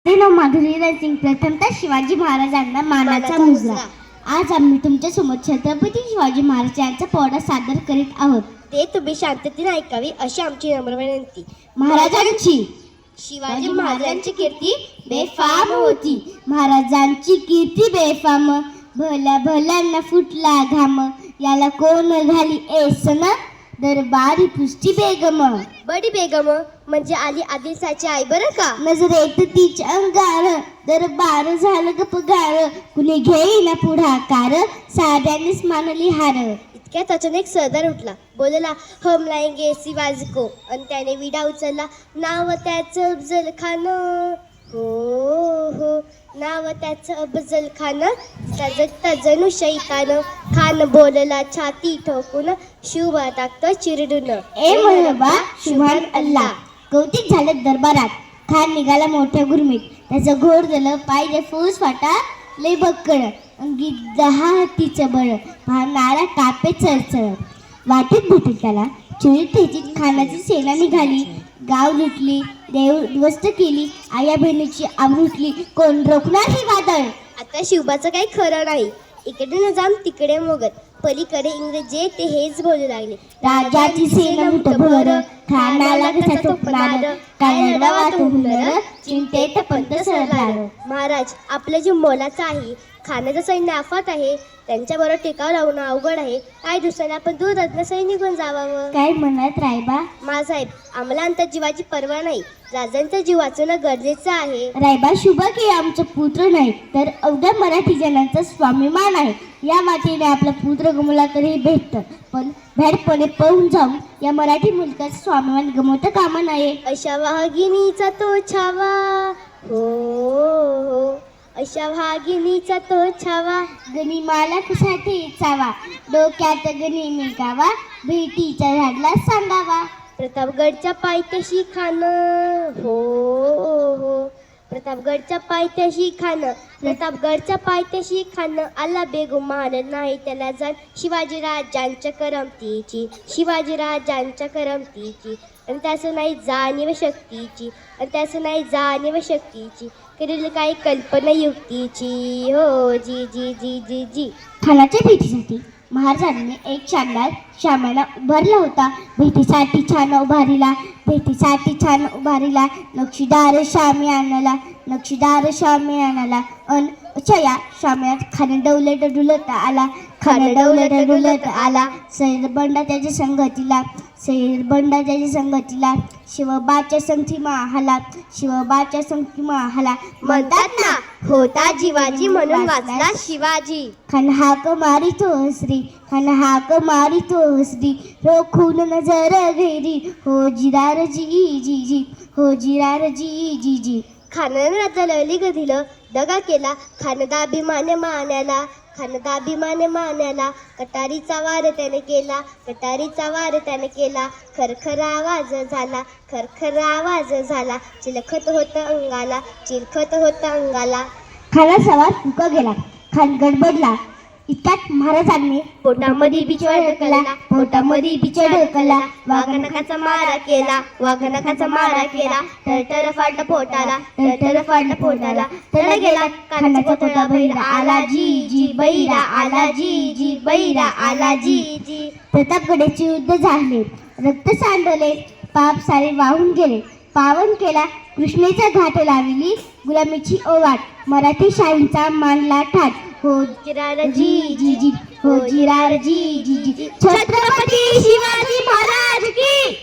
माधुरी सिंग प्रथमतः शिवाजी महाराजांना मानाचा मुजरा. आज आम्ही तुमच्या समोर छत्रपती शिवाजी महाराज यांचा पोवाडा सादर करीत आहोत. ते तुम्ही शांततेने ऐकावी अशी आमची नम्र विनंती. महाराजांची शिवाजी महाराजांची कीर्ती बेफाम होती. महाराजांची कीर्ती बेफाम. भल्या भल्यांना फुटला घाम. याला कोण घाली एसन दरबारी पुष्टी बेगम. बडी बेगम म्हणजे आली आदिलशाची आई बरं का. नजरेत तिच्या अंगार दरबार झालं गपगार. कुणी घेईना पुढाकार साध्यानेच मानली हार. इतक्यात अचानक सरदार उठला, बोलला हम लाएंगे शिवाजी को. आणि त्याने विडा उचलला. नाव त्याचं अफजल खान. हो हो नाव त्याचं अफजल खान. सजगता जणू शैतान. खान बोलला छाती ठोकून. शुभा टाकतो चिरडून. ए मरहबा शुभान अल्लाह. कौतिक झालं दरबारात. खान निघाला मोठ्या गुरमीत. त्याचं घोर झालं पाहिजे फौज फाटा लय बक्कळ. अंगी 10 हत्तीचं बळ. नारा कापे चरचळ. वाटेत भेटत त्याला चोरी ठेचीत खानाची सेना निघाली. गाव लुटली, देवस्त केली. आया बहिणीची आबरूटली. कोण रोखणार ही वादळ. आता शिवबाचं काही खरं नाही. इकडे न जाम तिकडे मोगत. पलीकडे इंग्रज जे ते हेच बोलू लागले. राजाची सेना मुठभर. खानाला कसा टोपणार. काय रडावा तो हुनर. चिंतेत पंत सरदार. महाराज आपलं जे मोलाचं आहे. खानाचं सैन्य आफत आहे. त्यांच्याबरोबर टिकाव लावणं अवघड आहे. काय दुसऱ्याने आपण दूर रत्न सैन्य निघून जावावं. काय म्हणत रायबा. मासाहेब आम्हाला अंतर जीवाची पर्वा नाही. राजांचा जीव वाचवणं गरजेचं आहे. रायबा शुभा की आमचा पुत्र नाही तर अवघ्या मराठी जनांचा स्वाभिमान आहे. या वाटेने आपला पुत्र गमवला तरी भेटतं, पण भॅडपणे पळून जाऊन या मराठी मुलकाचा स्वाभिमान गमवता कामा नये. अशा वाघिणीचा तो छावा. हो हो अशा वाघिणीचा तो छावा. गनिमाला कसा ठेचावा. डोक्यात गणी मिळावा. भेटीच्या झाडला सांगावा. प्रतापगडच्या पायथ्याशी खान. हो हो प्रतापगडच्या पायथ्याशी खान. प्रतापगडच्या पायथ्याशी खान. आला बेगुमान नाही त्याला जाण. शिवाजीराजांच्या करमतीची. शिवाजीराजांच्या करमतीची. आणि त्याचं नाही जाणीव शक्तीची. आणि त्याचं नाही जाणीव शक्तीची. करेल काही कल्पना युक्तीची. हो जी जी जी जी जी. खानाच्या भेटीसाठी महाराजांनी एक शानदार शामियाना उभारला होता. भेटीसाठी छान उभारीला. भेटीसाठी छान उभारीला. नक्षीदार शामियानाला. नक्षीदार शामियानाला. अन या शामियात खान डौलत डुलत आला. खान डौलत डुलत आला. सैरबंडा त्याच्या संगतीला. सैरबंडा त्याच्या संगतीला. शिवबाच्या संगती माहाला. शिवबाच्या संगती माहाला. म्हणतात ना होता जीवाजी म्हणून वाचला शिवाजी. खान हाक मारितो हसरी. खान हाक मारितो हसरी. रोखून नजर घेरी. हो जिरार जी जी जी. हो जिरार जी जी जी. खानाने राजाला अलीग दिलं. दगा केला खानदाभिमाने मान्याला. खानदाभिमाने मान्याला. कटारीचा वार त्याने केला. कटारीचा वार त्याने केला. खरखर आवाज झाला. खरखर आवाज झाला. चिलखत होतं अंगाला. चिलखत होतं अंगाला. खाना सवार फुका गेला. खान गडबडला. इतक्यात महाराजांनी पोटामध्ये बिचवा ढकलला. पोटामध्ये बिचवा ढकलला. वाघनखाचा मारा केला. वाघनखाचा मारा केला. टरटर फाटलं पोटाला. टरटर फाटलं पोटाला. तळ गेला खानाचा तोटा बैरा आला जी जी. बैरा आला जी जी. बैरा आला जी जी. प्रतापगडाचे युद्ध झाले. रक्त सांडले. पाप सारे वाहून गेले. पावन केला कृष्णेचा घाट लाविली. गुलामीची ओवाट. मराठी शाहींचा मानला ठाट. हो जिरार जी जी जी. हो जिरार जी जी जी. छत्रपती शिवाजी महाराज की